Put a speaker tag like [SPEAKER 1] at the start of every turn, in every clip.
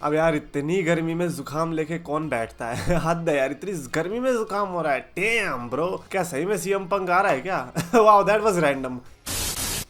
[SPEAKER 1] अब यार इतनी गर्मी में जुकाम लेके कौन बैठता है? हद है यार, इतनी गर्मी में जुकाम हो रहा है। डैम ब्रो, क्या सही में सीएम पंग आ रहा है क्या? Wow, that was random.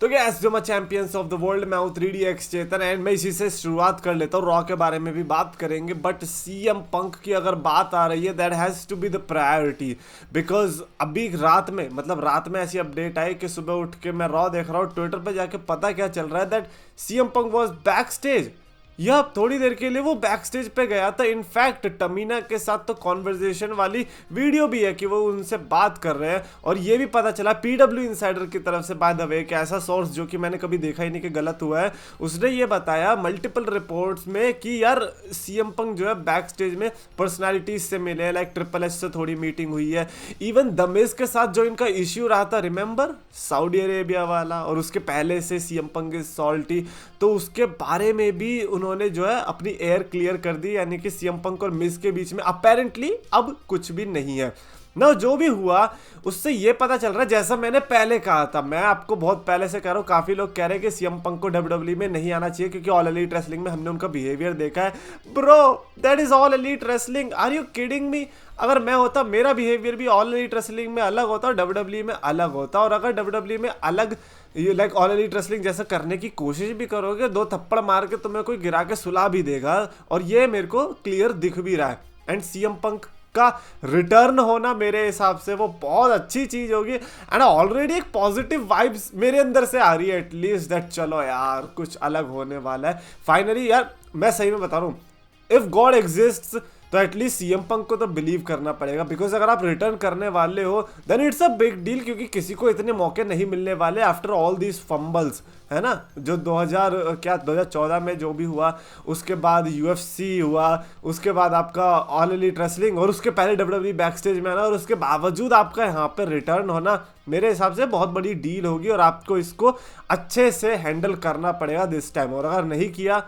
[SPEAKER 1] तो क्या जो मैं चैंपियंस ऑफ द वर्ल्ड में हूँ 3DX चेतन, एंड मैं इसी से शुरुआत कर लेता हूँ। रॉ के बारे में भी बात करेंगे, बट सीएम पंक की अगर बात आ रही है, that has to be the priority. Because अभी रात में, मतलब रात में ऐसी अपडेट आई कि सुबह उठ के मैं रॉ देख रहा हूँ, ट्विटर पे जाके पता क्या चल रहा है, that CM Punk was back stage. यह थोड़ी देर के लिए वो बैक स्टेज पे गया था। इनफैक्ट टमीना के साथ तो कॉन्वर्जेशन वाली वीडियो भी है कि वो उनसे बात कर रहे हैं। और ये भी पता चला PW इनसाइडर की तरफ से, बाय द वे, कि ऐसा सोर्स जो कि मैंने कभी देखा ही नहीं कि गलत हुआ है, उसने ये बताया मल्टीपल रिपोर्ट्स में कि यार सीएम पंक जो है बैक स्टेज में पर्सनैलिटीज से मिले हैं, लाइक ट्रिपल एच से थोड़ी मीटिंग हुई है। इवन दमेज के साथ जो इनका इश्यू रहा था, रिमेंबर, सऊदी अरेबिया वाला, और उसके पहले से सीएम पंक इज सॉल्टी, तो उसके बारे में भी उन्होंने जो है अपनी एयर क्लियर कर दी। यानी कि सीएम पंक और मिज के बीच में अपेरेंटली अब कुछ भी नहीं है ना। जो भी हुआ उससे ये पता चल रहा है, जैसा मैंने पहले कहा था, मैं आपको बहुत पहले से कह रहा हूँ, काफी लोग कह रहे हैं कि सीएम पंक को WWE में नहीं आना चाहिए क्योंकि ऑल एलीट रेसलिंग में हमने उनका बिहेवियर देखा है। Bro, that is all elite wrestling, are you kidding me? अगर मैं होता, मेरा बिहेवियर भी ऑल एलीट रेसलिंग में अलग होता और WWE में अलग होता। और अगर WWE में अलग, लाइक ऑल एलीट रेसलिंग जैसा करने की कोशिश भी करोगे, दो थप्पड़ मार के तुम्हें कोई गिरा के सुला भी देगा। और ये मेरे को क्लियर दिख भी रहा है। एंड सीएम पंक का रिटर्न होना मेरे हिसाब से वो बहुत अच्छी चीज होगी। एंड ऑलरेडी एक पॉजिटिव वाइब्स मेरे अंदर से आ रही है एटलीस्ट, दैट चलो यार कुछ अलग होने वाला है फाइनली। यार मैं सही में बता रहा हूँ, इफ गॉड एग्जिस्ट्स तो एटलीस्ट सीएम पंक को तो बिलीव करना पड़ेगा। बिकॉज अगर आप रिटर्न करने वाले हो then it's a big deal, क्योंकि किसी को इतने मौके नहीं मिलने वाले आफ्टर ऑल दीज फंबल्स, है ना। जो 2014 में जो भी हुआ, उसके बाद UFC हुआ, उसके बाद आपका ऑल एलीट रेसलिंग, और उसके पहले WWE बैक स्टेज में आना, और उसके बावजूद आपका यहाँ पे रिटर्न होना मेरे हिसाब से बहुत बड़ी डील होगी। और आपको इसको अच्छे से हैंडल करना पड़ेगा दिस टाइम। और अगर नहीं किया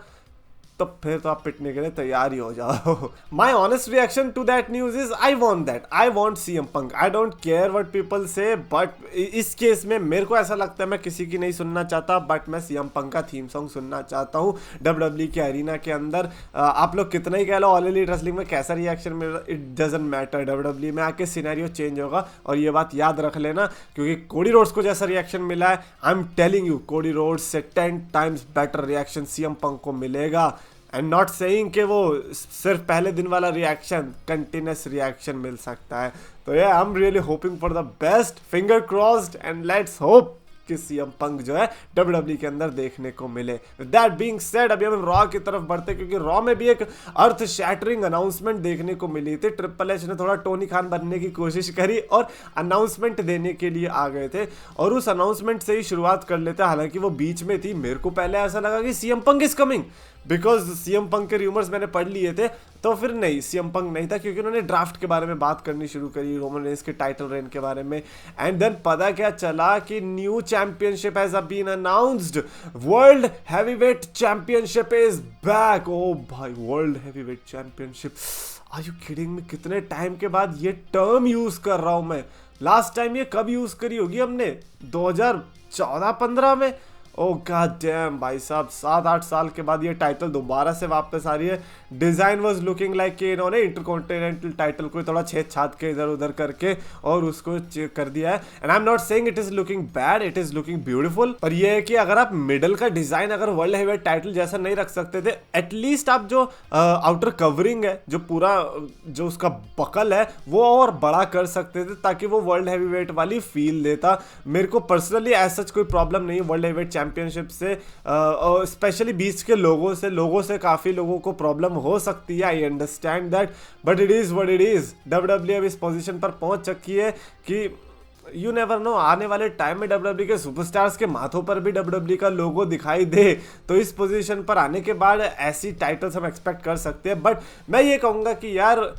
[SPEAKER 1] तो फिर तो आप पिटने के लिए तैयार ही हो जाओ। My honest reaction to that news is I want that, I want CM Punk. I don't care what people say, but इस केस में मेरे को ऐसा लगता है मैं किसी की नहीं सुनना चाहता, बट मैं सीएम पंक का थीम सॉन्ग सुनना चाहता हूँ WWE के अरीना के अंदर। आप लोग कितना ही कह लो ऑल एलीट रेसलिंग में कैसा रिएक्शन मिला, इट डजंट मैटर। WWE में आके सिनेरियो चेंज होगा, और ये बात याद रख लेना, क्योंकि कोडी रोड्स को जैसा रिएक्शन मिला है, I am telling you, Cody Rhodes से 10 times better reaction CM Punk को मिलेगा। एंड नॉट सेइंग कि वो सिर्फ पहले दिन वाला रिएक्शन, कंटिन्यूस रिएक्शन मिल सकता है। तो ये I am really hoping for the best, finger crossed, and let's hope कि सीएम पंक जो है WWE के अंदर देखने को मिले। दैट बीइंग सेड, अभी हम रॉ की तरफ बढ़ते, क्योंकि रॉ में भी एक अर्थ शैटरिंग अनाउंसमेंट देखने को मिली थी। ट्रिपल एच ने थोड़ा टोनी खान बनने की कोशिश करी और अनाउंसमेंट देने के लिए आ गए थे, और उस अनाउंसमेंट से ही शुरुआत कर लेते। हालांकि वो बीच में थी, मेरे को पहले ऐसा लगा कि CM Punk is coming, because CM Punk के रूमर्स मैंने पढ़ लिए थे। तो फिर नहीं, सीएम पंक नहीं था, क्योंकि उन्होंने ड्राफ्ट के बारे में बात करनी शुरू करी, रोमन रेंस के टाइटल रेन के बारे में। एंड देन पता क्या चला कि new championship has been announced, world heavyweight championship is back. ओ भाई, world heavyweight championship, are you kidding me? कितने टाइम के बाद ये टर्म यूज कर रहा हूं मैं। लास्ट टाइम ये कब यूज करी होगी हमने? 2014-15 में। ओ गॉड डैम भाई साहब, 7-8 साल के बाद ये टाइटल दोबारा से वापस आ रही है। डिजाइन वाज लुकिंग लाइक कि इन्होंने इंटरकॉन्टिनेंटल टाइटल को थोड़ा छेद छाद के इधर उधर करके और उसको कर दिया है। And I am not saying it is looking bad, it is looking beautiful. और ये है कि अगर आप मिडल का डिजाइन अगर वर्ल्ड हैवीवेट टाइटल जैसा नहीं रख सकते थे, एटलीस्ट आप जो आउटर कवरिंग है, जो पूरा जो उसका बकल है, वो और बड़ा कर सकते थे, ताकि वो वर्ल्ड हैवीवेट वाली फील देता। मेरे को पर्सनली ऐसा कोई प्रॉब्लम नहीं वर्ल्ड हैवीवेट चैंपियनशिप से, स्पेशली बीच के लोगों से काफी लोगों को प्रॉब्लम हो सकती है, I understand that, but it is what it is. WWE अब इस पोजीशन पर पहुंच चुकी है कि यू नेवर नो, आने वाले टाइम में WWE के सुपरस्टार्स के माथों पर भी WWE का लोगो दिखाई दे, तो इस पोजीशन पर आने के बाद ऐसी टाइटल्स हम एक्सपेक्ट कर सकते हैं। बट मैं ये कहूंगा कि यार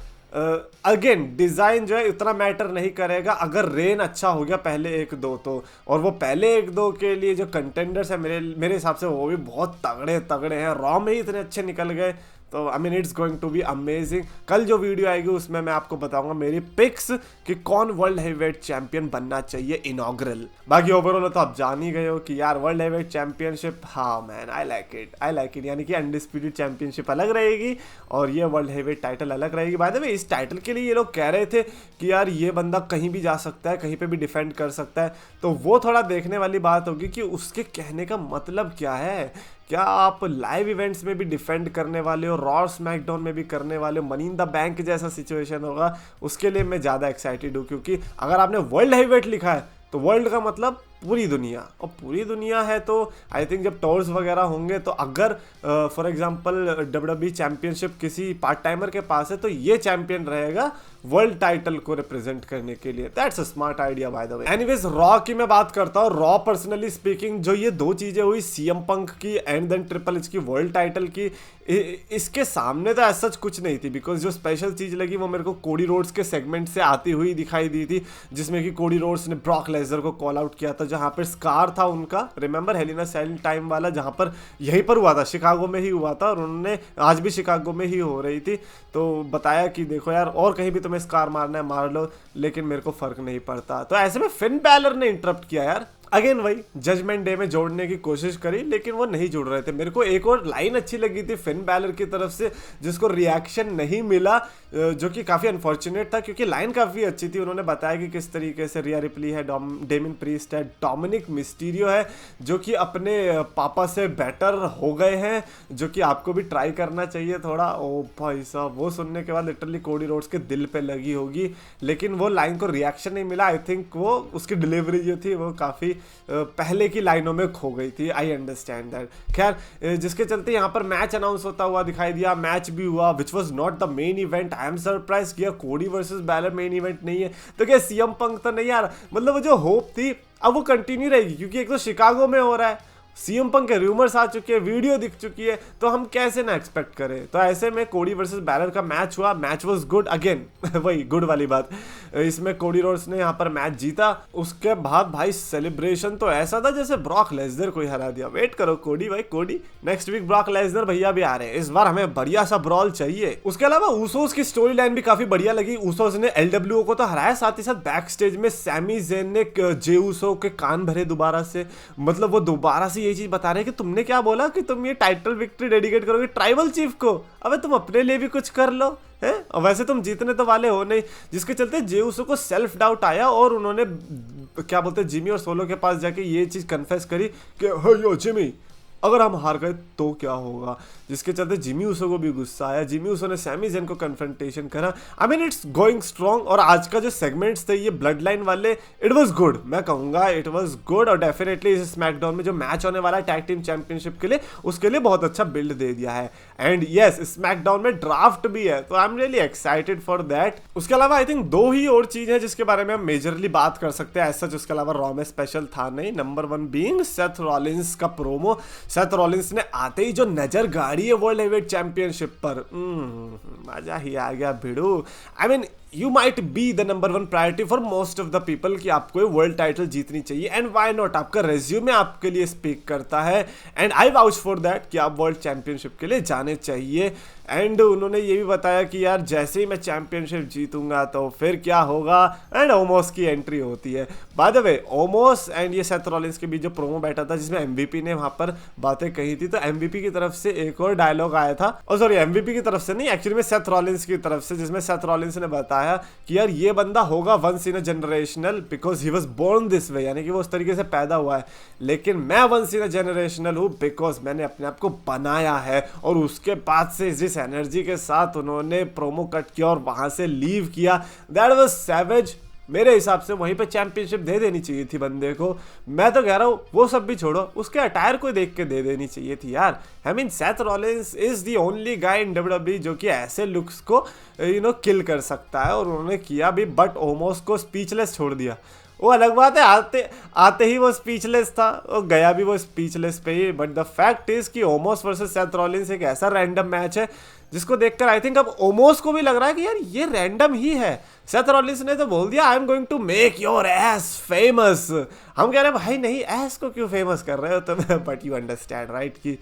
[SPEAKER 1] अगेन डिजाइन जो है उतना मैटर नहीं करेगा, अगर रेन अच्छा हो गया पहले 1-2 तो, और वो पहले 1-2 के लिए जो कंटेंडर्स है मेरे हिसाब से वो भी बहुत तगड़े हैं। रॉ में ही इतने अच्छे निकल गए, तो I mean it's going to be amazing. कल जो वीडियो आएगी उसमें मैं आपको बताऊंगा मेरी पिक्स कि कौन वर्ल्ड हेवीवेट चैंपियन बनना चाहिए इनॉग्रल। बाकी ओवरऑल तो आप जान ही गए हो कि यार वर्ल्ड हेवीवेट चैंपियनशिप, हाँ मैन आई लाइक इट, यानी कि अनडिस्प्यूटेड चैंपियनशिप अलग रहेगी और ये वर्ल्ड हेवीवेट टाइटल अलग रहेगी। बाय द वे इस टाइटल के लिए ये लोग कह रहे थे कि यार ये बंदा कहीं भी जा सकता है, कहीं पे भी डिफेंड कर सकता है, तो वो थोड़ा देखने वाली बात होगी कि उसके कहने का मतलब क्या है। क्या आप लाइव इवेंट्स में भी डिफेंड करने वाले हो, रॉ स्मैकडाउन में भी करने वाले हो, मनी इन द बैंक जैसा सिचुएशन होगा, उसके लिए मैं ज़्यादा एक्साइटेड हूँ। क्योंकि अगर आपने वर्ल्ड हेवीवेट लिखा है तो वर्ल्ड का मतलब पूरी दुनिया, और पूरी दुनिया है तो आई थिंक जब टूर्स वगैरह होंगे तो अगर फॉर एग्जांपल WWE चैंपियनशिप किसी पार्ट टाइमर के पास है तो ये चैंपियन रहेगा वर्ल्ड टाइटल को रिप्रेजेंट करने के लिए। That's a smart idea by the way. Anyways raw की मैं बात करता हूँ। रॉ पर्सनली स्पीकिंग जो ये दो चीजें हुई सीएम पंक की एंड देन ट्रिपल एच की वर्ल्ड टाइटल की, इसके सामने तो ऐसा कुछ नहीं थी। बिकॉज जो स्पेशल चीज लगी वो मेरे को कोडी रोड्स के सेगमेंट से आती हुई दिखाई दी थी, जिसमें कि कोडी रोड्स ने ब्रॉक लेसनर को कॉल आउट किया था, जहां पर स्कार था उनका, रिमेंबर हेलिना सेल टाइम वाला, जहां पर यहीं पर हुआ था, शिकागो में ही हुआ था, और उन्होंने आज भी शिकागो में ही हो रही थी, तो बताया कि देखो यार और कहीं भी तुम्हें स्कार मारना है मार लो, लेकिन मेरे को फर्क नहीं पड़ता। तो ऐसे में फिन बैलर ने इंटरप्ट किया यार, अगेन वही जजमेंट डे में जोड़ने की कोशिश करी लेकिन वो नहीं जुड़ रहे थे। मेरे को एक और लाइन अच्छी लगी थी फिन बैलर की तरफ से जिसको रिएक्शन नहीं मिला, जो कि काफ़ी अनफॉर्चुनेट था क्योंकि लाइन काफ़ी अच्छी थी। उन्होंने बताया कि किस तरीके से रिया रिप्ली है, डेमिन प्रीस्ट है, डोमिनिक मिस्टीरियो है जो कि अपने पापा से बेटर हो गए हैं, जो कि आपको भी ट्राई करना चाहिए थोड़ा। ओ भाई साहब, वो सुनने के बाद लिटरली कोडी रोड्स के दिल पे लगी होगी, लेकिन वो लाइन को रिएक्शन नहीं मिला। आई थिंक वो उसकी डिलीवरी जो थी वो काफ़ी पहले की लाइनों में खो गई थी। I understand that. खैर जिसके चलते यहाँ पर मैच अनाउंस होता हुआ दिखाई दिया, मैच भी हुआ which was not the main event. I am surprise किया कोडी वर्सेस बैलर मेन इवेंट नहीं है, तो क्या सीएम पंक तो नहीं यार, मतलब वो जो होप थी अब वो कंटिन्यू रहेगी क्योंकि एक तो शिकागो में हो रहा है, सीएम पंक के रूमर्स आ चुके हैं, वीडियो दिख चुकी है, तो हम कैसे ना एक्सपेक्ट करें। तो ऐसे में कोडी वर्सेस बैलर का मैच हुआ, मैच वाज गुड अगेन वही गुड वाली बात, इसमें कोडी रोड्स ने यहाँ पर मैच जीता। उसके बाद भाई सेलिब्रेशन तो ऐसा था जैसे ब्रॉक लेसनर को ही हरा दिया। वेट करो कोडी भाई, कोडी नेक्स्ट वीक ब्रॉक लेसनर भैया भी आ रहे हैं, इस बार हमें बढ़िया सा ब्रॉल चाहिए। उसके अलावा ऊसोस की स्टोरी लाइन भी काफी बढ़िया लगी। ऊसोस ने एलडब्ल्यूओ को तो हराया, साथ ही साथ बैक स्टेज में सैमी ज़ेन ने जे ऊसो के कान भरे दोबारा से, मतलब वो दोबारा से ये चीज बता रहे हैं कि तुमने क्या बोला कि तुम ये टाइटल विक्ट्री डेडिकेट करोगे ट्राइबल चीफ को, अबे तुम अपने लिए भी कुछ कर लो है, और वैसे तुम जीतने तो वाले हो नहीं। जिसके चलते जे ऊसो को सेल्फ डाउट आया और उन्होंने क्या बोलते हैं जिमी और सोलो के पास जाके ये चीज कन्फेस करी कि यो जिमी अगर हम हार गए तो क्या होगा, जिसके चलते जिमी ऊसो को भी गुस्सा आया। जिमी ऊसो ने सैमी ज़ेन को कन्फ्रंटेशन करा। आई मीन इट्स गोइंग स्ट्रॉन्ग। और आज का जो सेगमेंट्स थे ये ब्लड लाइन वाले, इट वाज गुड, मैं कहूँगा इट वाज गुड। और डेफिनेटली इस स्मैकडाउन में जो मैच होने वाला है टैग टीम चैंपियनशिप के लिए, उसके लिए बहुत अच्छा बिल्ड दे दिया है। एंड यस स्मैकडाउन में ड्राफ्ट भी है, तो I am really excited for that. उसके अलावा आई थिंक दो ही और चीज़ है जिसके बारे में हम मेजरली बात कर सकते हैं ऐसा, जिसके अलावा रॉ में स्पेशल था नहीं। नंबर 1 बीइंग सेथ रॉलिंस का प्रोमो। सेथ रॉलिंस ने आते ही जो नजर गाड़ी है वर्ल्ड हेवीवेट चैंपियनशिप पर, मजा ही आ गया भिड़ू। I mean you might be the number 1 priority for most of the people कि आपको ये वर्ल्ड टाइटल जीतनी चाहिए, एंड व्हाई नॉट, आपका रेज्यूमे आपके लिए स्पीक करता है, and I vouch for that कि आप वर्ल्ड चैंपियनशिप के लिए जाने चाहिए। एंड उन्होंने ये भी बताया कि यार जैसे ही मैं चैंपियनशिप जीतूंगा तो फिर क्या होगा, एंड ओमोस की एंट्री होती है। Bye the way Omos and ये सेथ रॉलिंस के बीच जो प्रोमो बैठा था जिसमें एमवीपी ने वहां पर बातें कही थी, तो एमवीपी की तरफ से एक और डायलॉग आया था, और सॉरी एमवीपी की तरफ से नहीं, एक्चुअली में सेथ रॉलिंस की तरफ से, जिसमें सेथ रॉलिंस ने बताया कि यार ये बंदा होगा once in a generational because he was born this way, यानी कि वो उस तरीके से पैदा हुआ है, लेकिन मैं वंस इन अ जनरेशनल हूँ बिकॉज मैंने अपने आप को बनाया है। और उसके बाद से जिस एनर्जी के साथ उन्होंने प्रोमो कट किया और वहां से लीव किया, दैट वाज सैवेज। मेरे हिसाब से वहीं पे चैंपियनशिप दे देनी चाहिए थी बंदे को। मैं तो कह रहा हूँ वो सब भी छोड़ो, उसके अटायर को देख के दे देनी चाहिए थी यार। I mean Seth Rollins is the only guy in WWE जो कि ऐसे लुक्स को किल कर सकता है, और उन्होंने किया भी, बट ओमोस को स्पीचलेस छोड़ दिया। वो अलग बात है, आते आते ही वो स्पीचलेस था, वो गया भी वो स्पीचलेस पे ही। बट द फैक्ट इज कि ओमोस वर्सेस सेथ रॉलिंस एक ऐसा रैंडम मैच है जिसको देखकर आई थिंक अब ओमोस को भी लग रहा है कि यार ये रैंडम ही है। सेथ रॉलिंस ने तो बोल दिया I am going to make your ass famous. हम कह रहे हैं भाई नहीं, एस को क्यों फेमस कर रहे हो तुम, बट यू अंडरस्टैंड राइट कि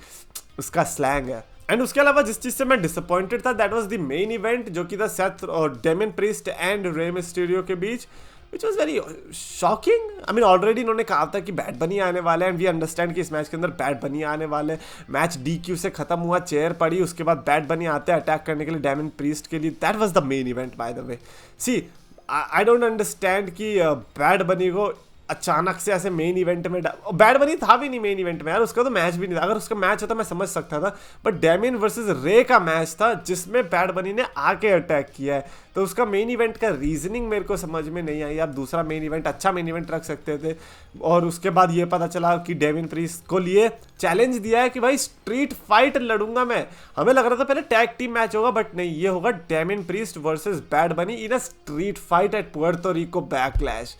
[SPEAKER 1] उसका स्लैंग है। एंड उसके अलावा जिस चीज से मैं डिसअपॉइंटेड था that was the main event, जो कि था सेथ और Damian Priest and Rey Mysterio के बीच, which was very shocking. I mean already इन्होंने कहा था कि बैड बनी आने वाले हैं, एंड वी अंडरस्टैंड कि इस मैच के अंदर बैड बनी आने वाले। मैच DQ से खत्म हुआ, चेयर पड़ी, उसके बाद बैड बनी आते हैं अटैक करने के लिए डेमियन प्रीस्ट के लिए। That was the main event by the way. See I don't understand कि बैड बनी को अचानक से ऐसे मेन इवेंट में, बैड बनी था भी नहीं मेन इवेंट में यार, उसका तो मैच भी नहीं था। अगर उसका मैच होता मैं समझ सकता था, बट डेमियन वर्सेस रे का मैच था जिसमें बैड बनी ने आके अटैक किया है, तो उसका मेन इवेंट का रीजनिंग मेरे को समझ में नहीं आई। आप दूसरा मेन इवेंट, अच्छा मेन इवेंट रख सकते थे। और उसके बाद ये पता चला कि डेमियन प्रीस्ट को लिए चैलेंज दिया है कि भाई स्ट्रीट फाइट लड़ूंगा मैं। हमें लग रहा था पहले टैग टीम मैच होगा, बट नहीं, ये होगा Damian Priest versus Bad Bunny in a street fight at Puerto Rico Backlash.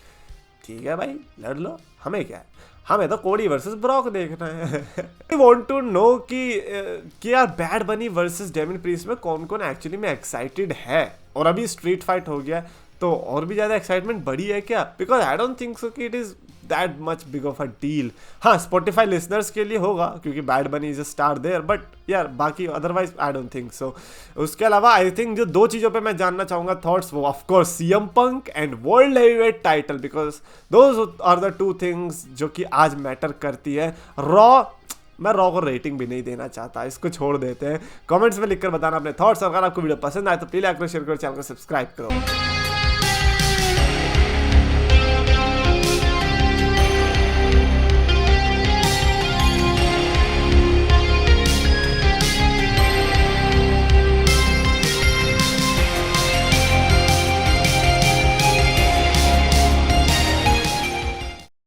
[SPEAKER 1] ठीक है भाई, लड़ लो, हमें क्या है, हमें तो कोडी वर्सेस ब्रॉक देखना है। आई वांट टू नो कि यार बैड बनी वर्सेस डेमियन प्रीस्ट में कौन कौन एक्चुअली में एक्साइटेड है। और अभी स्ट्रीट फाइट हो गया तो और भी ज़्यादा एक्साइटमेंट बढ़ी है क्या? Because I don't think so कि it is that much big of a deal. हाँ, स्पॉटिफाई लिसनर्स के लिए होगा क्योंकि Bad Bunny is a star there, but यार बाकी otherwise I don't think so. उसके अलावा आई थिंक जो दो चीज़ों पे मैं जानना चाहूँगा थॉट्स, वो of course CM Punk and world heavyweight title, because those are the two things जो कि आज मैटर करती है। रॉ, मैं रॉ को रेटिंग भी नहीं देना चाहता, इसको छोड़ देते हैं। कमेंट्स में लिखकर बताना अपने थॉट्स। अगर आपको वीडियो पसंद आए तो प्लीज लाइक करो, शेयर करो, चैनल को सब्सक्राइब करो।